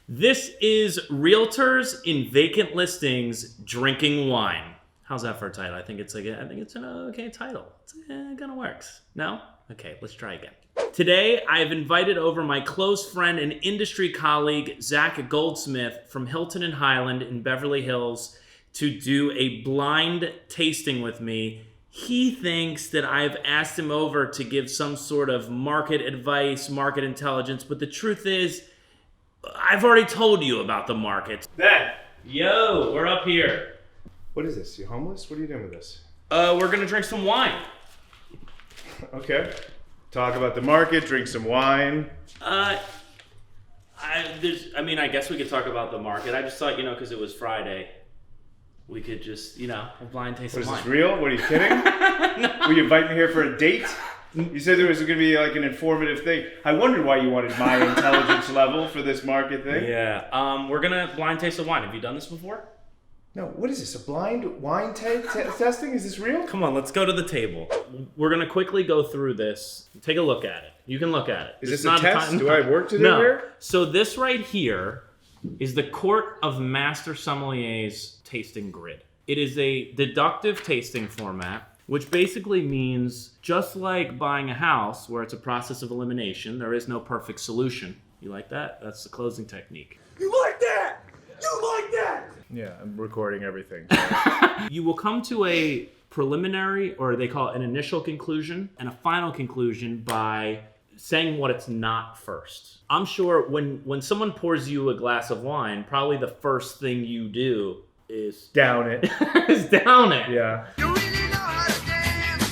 This is Realtors in Vacant Listings Drinking Wine. How's that for a title? I think it's an okay title. It kind of works. No? Okay, let's try again. Today, I've invited over my close friend and industry colleague, Zach Goldsmith from Hilton and Highland in Beverly Hills to do a blind tasting with me. He thinks that I've asked him over to give some sort of market advice, market intelligence, but the truth is, I've already told you about the market. Ben, yo, we're up here. What is this? You homeless? What are you doing with this? We're gonna drink some wine. Okay. Talk about the market, drink some wine. I guess we could talk about the market. I just thought, because it was Friday, we could just, a blind taste of wine. Is this real? What, are you kidding? No. Will you invite me here for a date? You said there was going to be like an informative thing. I wondered why you wanted my intelligence level for this market thing. Yeah. We're gonna blind taste of wine. Have you done this before? No. What is this? A blind wine testing? Is this real? Come on, let's go to the table. We're gonna quickly go through this. Take a look at it. You can look at it. Is this a test? Do I have work to do here? So this right here is the Court of Master Sommeliers tasting grid. It is a deductive tasting format, which basically means just like buying a house where it's a process of elimination, there is no perfect solution. You like that? That's the closing technique. You like that? You like that? Yeah, I'm recording everything. You will come to a preliminary, or they call it an initial conclusion, and a final conclusion by saying what it's not first. I'm sure when someone pours you a glass of wine, probably the first thing you do is Down it. is down it. Yeah. You really know how to dance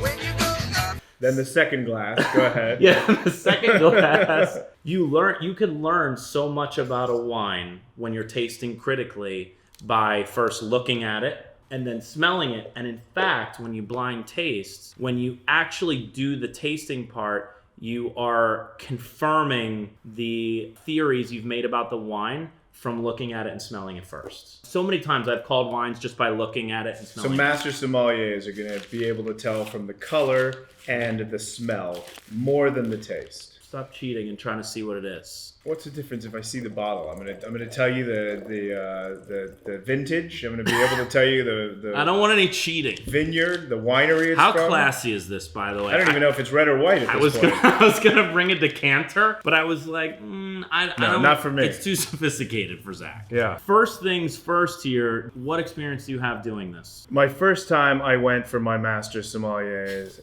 when you go up. Then the second glass. Go ahead. Yeah, the second glass. You can learn so much about a wine when you're tasting critically by first looking at it and then smelling it. And in fact, when you blind taste, when you actually do the tasting part, you are confirming the theories you've made about the wine from looking at it and smelling it first. So many times I've called wines just by looking at it and smelling it. So master sommeliers are going to be able to tell from the color and the smell more than the taste. Stop cheating and trying to see what it is. What's the difference if I see the bottle? I'm gonna tell you the vintage. I'm gonna be able to tell you the I don't want any cheating. vineyard, the winery it's How from. classy is this, by the way? I don't even know if it's red or white at this point. I was gonna bring a decanter, but I was like, I don't. Not for me. It's too sophisticated for Zach. Yeah. First things first here. What experience do you have doing this? My first time I went for my master sommeliers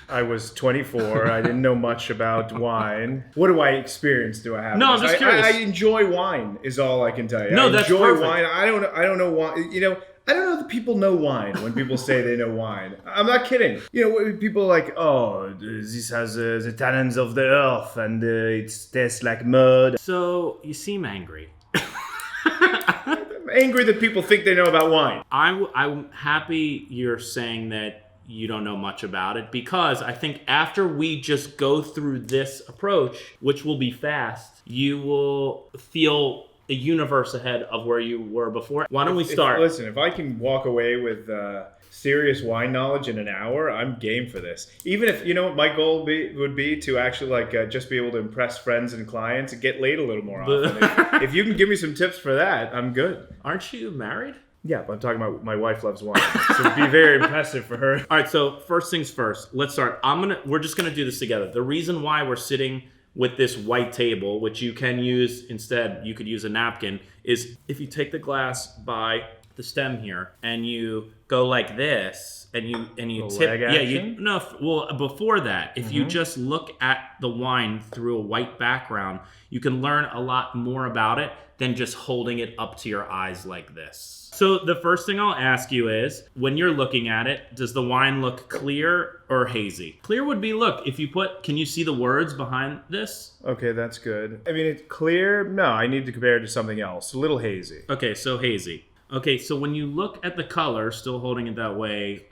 I was 24. I didn't know much about wine. What experience do I have? No, I'm just curious. I enjoy wine is all I can tell you. No, I that's enjoy perfect. wine. I don't know wine. I don't know that people know wine when people say they know wine. I'm not kidding. People are like, oh, this has the tannins of the earth and it tastes like mud. So you seem angry. I'm angry that people think they know about wine. I'm happy you're saying that you don't know much about it, because I think after we just go through this approach, which will be fast, you will feel a universe ahead of where you were before. Why don't we start? Listen, if I can walk away with serious wine knowledge in an hour, I'm game for this. Even if, my goal would be to actually just be able to impress friends and clients and get laid a little more often. If you can give me some tips for that, I'm good. Aren't you married? Yeah, but I'm talking about my wife loves wine, so it'd be very impressive for her. All right, so first things first, let's start. We're just gonna do this together. The reason why we're sitting with this white table, which you can use instead, you could use a napkin, is if you take the glass by the stem here and you go like this and you tip. Before that, if you just look at the wine through a white background, you can learn a lot more about it than just holding it up to your eyes like this. So the first thing I'll ask you is, when you're looking at it, does the wine look clear or hazy? Clear would be, can you see the words behind this? Okay, that's good. It's clear. No, I need to compare it to something else. A little hazy. Okay, so hazy. Okay, so when you look at the color, still holding it that way,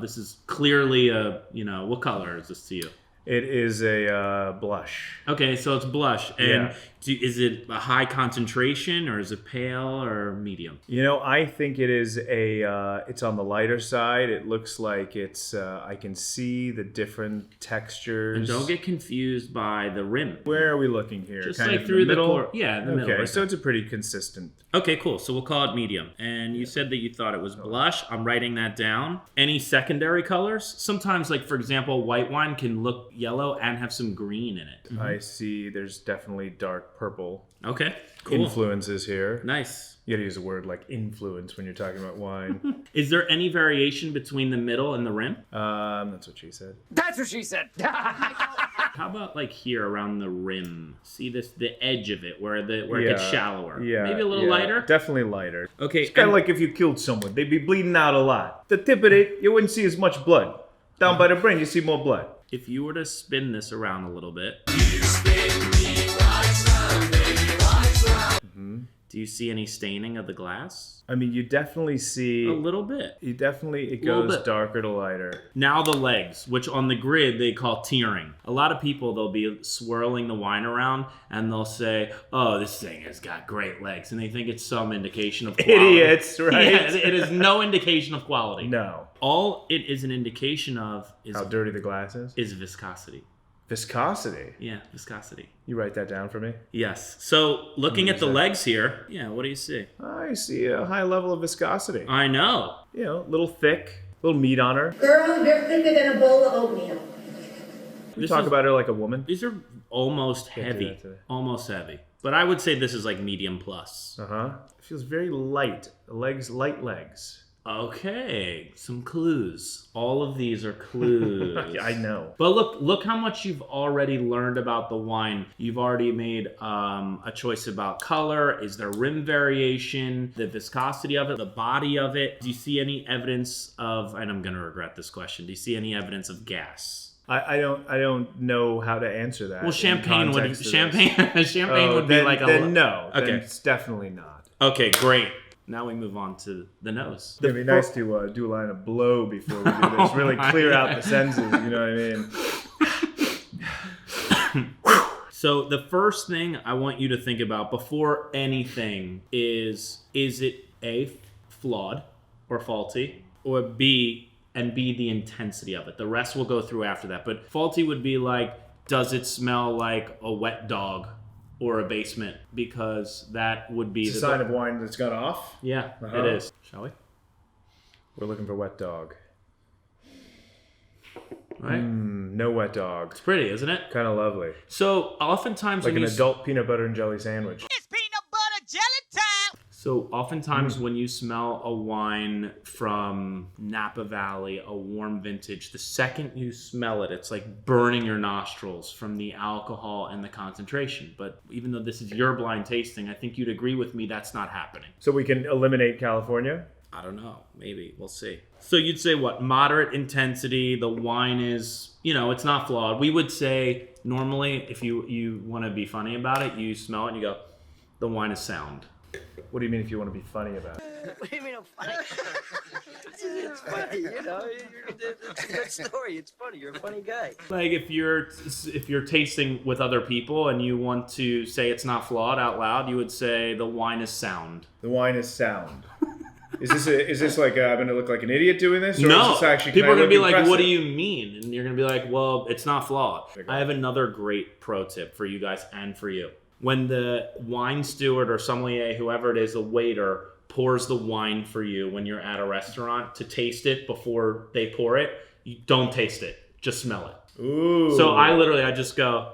this is clearly what color is this to you? It is a blush. Okay, so it's blush. And Yeah. is it a high concentration or is it pale or medium? I think it is it's on the lighter side. It looks like it's, I can see the different textures. And don't get confused by the rim. Where are we looking here? Just kind like of through the middle? yeah, in the middle. Okay, Right so there. it's a pretty consistent. Okay, cool. So we'll call it medium. And you said that you thought it was blush. I'm writing that down. Any secondary colors? Sometimes, like for example, white wine can look yellow and have some green in it. I see there's definitely dark purple Okay, cool. influences here. Nice. You gotta use a word like influence when you're talking about wine. Is there any variation between the middle and the rim? That's what she said. That's what she said. How about like here around the rim? See the edge of it where it gets shallower. Yeah. Maybe a little yeah, lighter. Definitely lighter. Okay. It's kind and- of like if you killed someone, they'd be bleeding out a lot. The tip of it, you wouldn't see as much blood. Down by the brain, you see more blood. if you were to spin this around a little bit. Do you see any staining of the glass? I mean, you definitely see A little bit. it Little goes bit. darker to lighter. Now the legs, which on the grid they call tiering. A lot of people, they'll be swirling the wine around and they'll say, oh, this thing has got great legs. And they think it's some indication of quality. Idiots, right? Yeah, it is no indication of quality. No. All it is an indication of How dirty the glass is viscosity. Viscosity. Yeah, viscosity. You write that down for me? Yes. So looking at the legs here, yeah, what do you see? I see a high level of viscosity. I know. A little thick, little meat on her. Girl, you're thicker than a bowl of oatmeal. We This talk is- about her like a woman. These are almost Can't do heavy. that today. Almost heavy. But I would say this is like medium plus. Uh-huh. It feels very light. Light legs. Okay, some clues. All of these are clues. I know. But look how much you've already learned about the wine. You've already made a choice about color. Is there rim variation? The viscosity of it, the body of it. Do you see any evidence of, and I'm gonna regret this question, do you see any evidence of gas? I don't know how to answer that. Well, in champagne would context of champagne this. would be like a then no. Okay. Then it's definitely not. Okay, great. Now we move on to the nose. It'd be nice to do a line of blow before we do this. Really clear out the senses. You know what I mean? So the first thing I want you to think about before anything is it A, flawed or faulty, or B, the intensity of it. The rest we'll go through after that. But faulty would be like, does it smell like a wet dog or a basement? Because that would be It's a sign of wine that's gone off. Yeah, Uh-huh. it is. Shall we? We're looking for wet dog. Right? No wet dog. It's pretty, isn't it? Kind of lovely. So oftentimes Like when an you adult peanut butter and jelly sandwich. It's peanut butter jelly time. So oftentimes when you smell a wine from Napa Valley, a warm vintage, the second you smell it, it's like burning your nostrils from the alcohol and the concentration. But even though this is your blind tasting, I think you'd agree with me that's not happening. So we can eliminate California? I don't know. Maybe. We'll see. So you'd say what? Moderate intensity. The wine is, it's not flawed. We would say normally if you want to be funny about it, you smell it and you go, the wine is sound. What do you mean if you want to be funny about it? What do you mean I'm funny? It's funny, it's a good story. It's funny. You're a funny guy. Like if you're tasting with other people and you want to say it's not flawed out loud, you would say the wine is sound. The wine is sound. Is this like I'm going to look like an idiot doing this? Or No, is this actually, people are going to be like, "What do you mean?" And you're gonna be like, "Well, it's not flawed." I have another great pro tip for you guys and for you. When the wine steward or sommelier, whoever it is, the waiter pours the wine for you when you're at a restaurant to taste it before they pour it, you don't taste it, just smell it. Ooh. So I just go,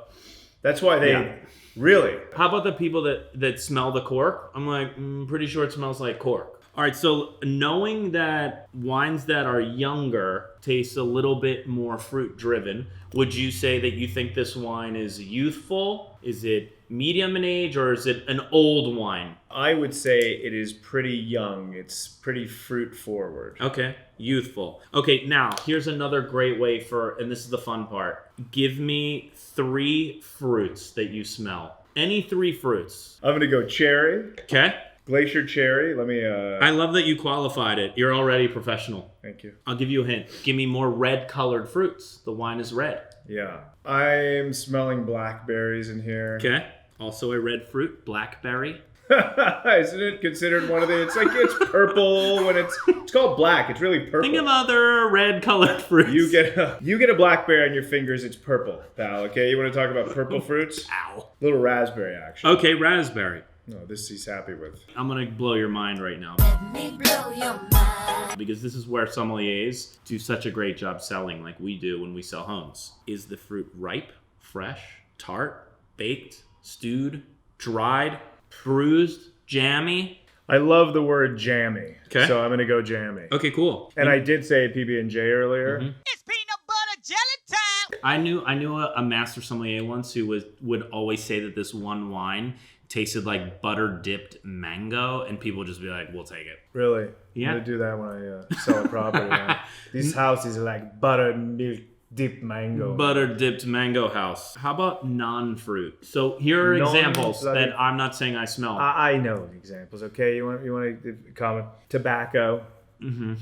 That's why they... Yeah. Really? how about the people that smell the cork? I'm like, pretty sure it smells like cork. All right, so knowing that wines that are younger taste a little bit more fruit driven, would you say that you think this wine is youthful? Is it medium in age, or is it an old wine? I would say it is pretty young. It's pretty fruit forward. Okay, youthful. Okay, now here's another great way and this is the fun part. Give me 3 fruits that you smell. Any 3 fruits. I'm going to go cherry, Okay? Glacier cherry. Let me. I love that you qualified it. You're already professional. Thank you. I'll give you a hint. Give me more red-colored fruits. The wine is red. Yeah. I'm smelling blackberries in here. Okay. Also a red fruit, blackberry. Isn't it considered one of the? It's like it's purple when it's called black. It's really purple. Think of other red-colored fruits. You get a blackberry on your fingers. It's purple, pal. Okay, you want to talk about purple fruits? Ow. Little raspberry, actually. Okay, raspberry. No, this he's happy with. I'm gonna blow your mind right now. Let me blow your mind. Because this is where sommeliers do such a great job selling, like we do when we sell homes. Is the fruit ripe, fresh, tart, baked, stewed, dried, bruised, jammy? I love the word jammy. Okay. So I'm gonna go jammy. Okay, cool. And I did say PB&J earlier. Mhm. It's peanut butter jelly time. I knew a master sommelier once who would always say that this one wine tasted like butter dipped mango, and people would just be like, "We'll take it." Really? Yeah. I'm gonna do that when I sell a property. Now. These houses are like butter milk dip mango. Butter dipped mango house. How about non-fruit? So here are examples Non-bloody- that I'm not saying I smell. I know examples. Okay, you want to comment? Tobacco. Mm-hmm.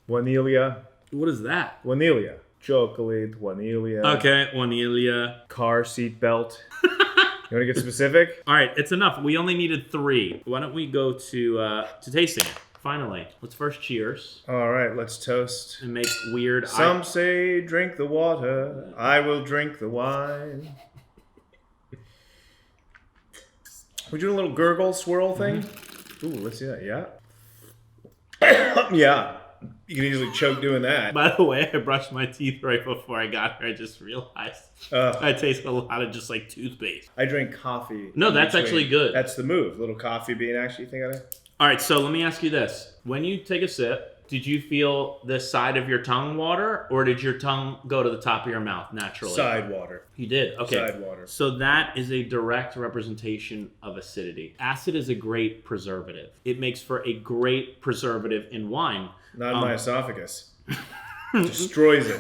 Vanilla. What is that? Vanilla. Chocolate. Vanilla. Okay, Juanilia. Car seat belt. You want to get specific? All right, it's enough. We only needed 3. Why don't we go to tasting it? Finally, let's first cheers All right, let's toast. and make weird. Some say drink the water. I will drink the wine. We're doing a little gurgle swirl thing. Ooh, let's see that. Yeah. Yeah. You can easily choke doing that. By the way, I brushed my teeth right before I got here. I just realized I taste a lot of just like toothpaste. I drink coffee. No, in that's between. actually good. That's the move. Little coffee bean, actually. You think of it? All right, so let me ask you this. When you take a sip, did you feel the side of your tongue water, or did your tongue go to the top of your mouth naturally? Side water. You did? Okay. Side water. So that is a direct representation of acidity. Acid is a great preservative. It makes for a great preservative in wine. Not in my esophagus. Destroys it.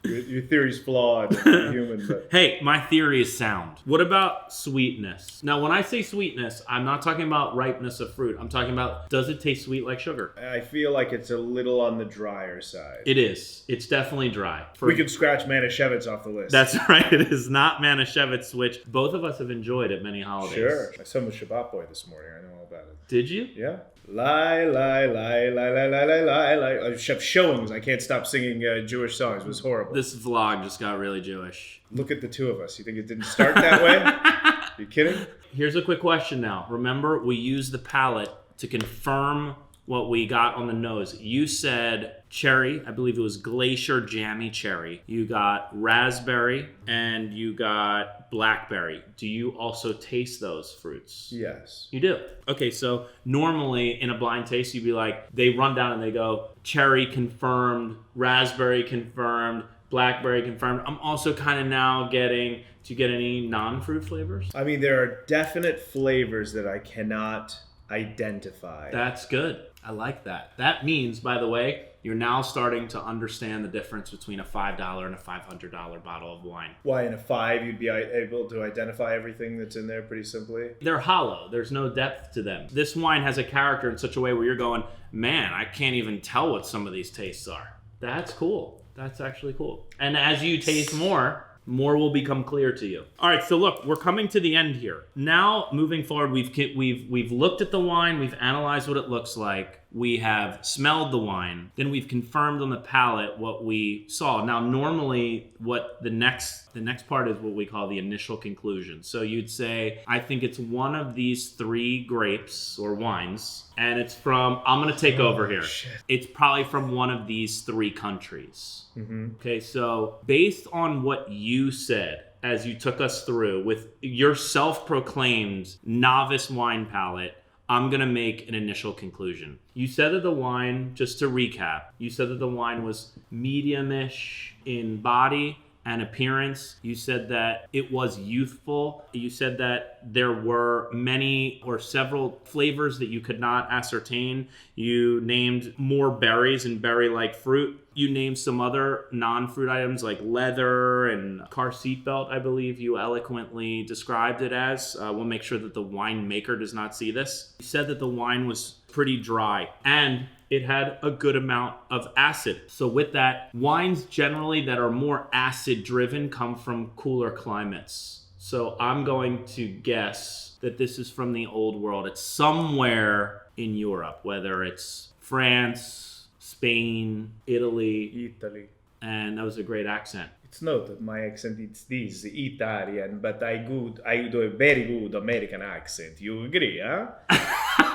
Your theory's flawed. You're human, but Hey, my theory is sound. What about sweetness? Now, when I say sweetness, I'm not talking about ripeness of fruit. I'm talking about, does it taste sweet like sugar? I feel like it's a little on the drier side. It is. It's definitely dry. We could scratch Manischewitz off the list. That's right. It is not Manischewitz, which both of us have enjoyed at many holidays. Sure. My son was Shabbat Boy this morning. I know all about it. Did you? Yeah. Lie, lie, lie, lie, lie, lie, lie, lie, lie. Chef showings. I can't stop singing Jewish songs. It was horrible. This vlog just got really Jewish. Look at the two of us. You think it didn't start that way? You kidding? Here's a quick question now. Remember, we used the palate to confirm what we got on the nose. You said cherry. I believe it was glacier jammy cherry. You got raspberry and you got blackberry. Do you also taste those fruits? Yes. You do. Okay, so normally in a blind taste, you'd be like, they run down and they go, cherry confirmed, raspberry confirmed, blackberry confirmed. I'm also kind of now getting, do you get any non-fruit flavors? I mean, there are definite flavors that I cannot identify. That's good. I like that. That means, by the way, you're now starting to understand the difference between a $5 and a $500 bottle of wine. Why in a 5 you'd be able to identify everything that's in there pretty simply? They're hollow. There's no depth to them. This wine has a character in such a way where you're going, man, I can't even tell what some of these tastes are. That's cool. That's actually cool. And as you taste more will become clear to you. All right, so look, we're coming to the end here. Now, moving forward, we've looked at the wine, we've analyzed what it looks like, we have smelled the wine, then we've confirmed on the palate what we saw. Now, normally, what the next part is what we call the initial conclusion. So you'd say, I think it's one of these 3 grapes or wines, and it's from, I'm gonna take over here. Shit. It's probably from one of these 3 countries. Mm-hmm. Okay, so based on what you said as you took us through with your self-proclaimed novice wine palate, I'm going to make an initial conclusion. You said that the wine, just to recap, you said that the wine was medium-ish in body and appearance. You said that it was youthful. You said that there were many or several flavors that you could not ascertain. You named more berries and berry-like fruit. You named some other non-fruit items like leather and car seatbelt, I believe you eloquently described it as. We'll make sure that the winemaker does not see this. You said that the wine was pretty dry and it had a good amount of acid. So with that, wines generally that are more acid driven come from cooler climates. So I'm going to guess that this is from the old world. It's somewhere in Europe, whether it's France, Spain, Italy. And that was a great accent. It's not my accent, it's this Italian, but I do a very good American accent. You agree, huh?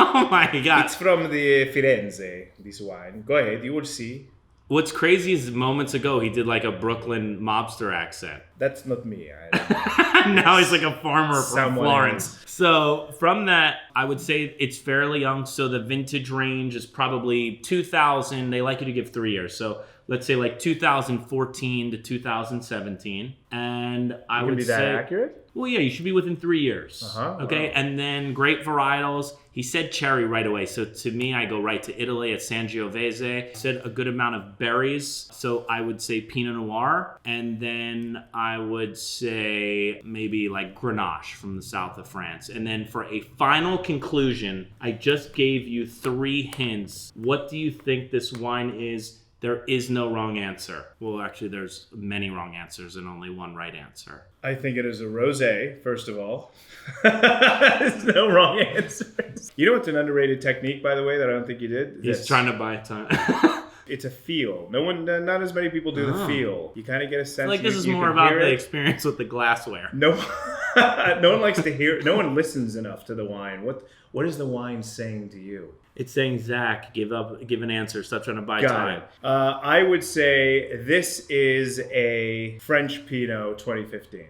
Oh my God. It's from the Firenze, this wine. Go ahead, you will see. What's crazy is moments ago he did like a Brooklyn mobster accent. That's not me. Now he's like a farmer from Someone Florence. else. So from that, I would say it's fairly young. So the vintage range is probably 2000. They like you to give 3 years. So let's say like 2014 to 2017. And I would be say... that accurate? Well, yeah, you should be within 3 years. Okay, wow. and then grape varietals. He said cherry right away. So to me, I go right to Italy at Sangiovese. He said a good amount of berries. So I would say Pinot Noir. And then I would say maybe like Grenache from the south of France. And then for a final conclusion, I just gave you 3 hints. What do you think this wine is? There is no wrong answer. Well, actually, there's many wrong answers and only one right answer. I think it is a rosé, first of all. There's no wrong answers. You know what's an underrated technique, by the way, that I don't think you did? He's trying to buy time. It's a feel. Not as many people do the feel. You kind of get a sense. Like this is you more can about hear the it. experience with the glassware. No, no one likes to hear. No one listens enough to the wine. What is the wine saying to you? It's saying, Zach, give an answer. Stop trying to buy Got time. it. I would say this is a French Pinot 2015.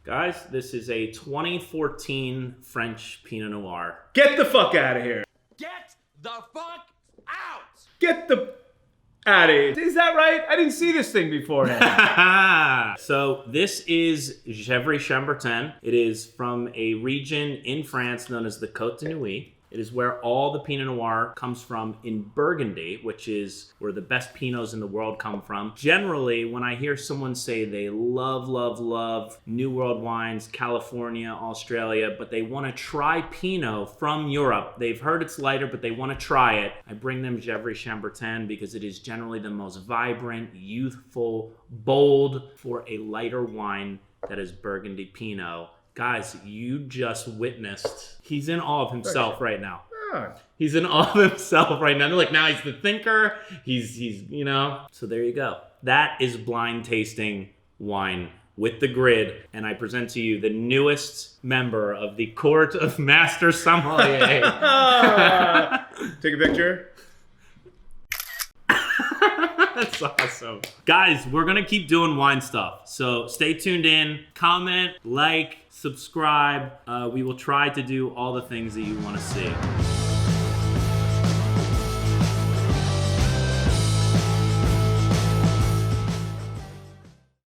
Guys, this is a 2014 French Pinot Noir. Get the fuck out of here. Get the fuck out! Get the out of here. Is that right? I didn't see this thing beforehand. So this is Gevrey Chambertin. It is from a region in France known as the Côte de Nuit. It is where all the Pinot Noir comes from in Burgundy, which is where the best Pinots in the world come from. Generally, when I hear someone say they love, love, love New World wines, California, Australia, but they want to try Pinot from Europe, they've heard it's lighter, but they want to try it, I bring them Gevrey Chambertin because it is generally the most vibrant, youthful, bold for a lighter wine that is Burgundy Pinot. Guys, you just witnessed. He's in awe of himself right now. He's in awe of himself right now. Like now he's the thinker. He's you know. So there you go. That is blind tasting wine with the grid. And I present to you the newest member of the Court of Master Sommelier. Take a picture. That's awesome. Guys, we're going to keep doing wine stuff. So stay tuned in. Comment, like, subscribe. We will try to do all the things that you want to see.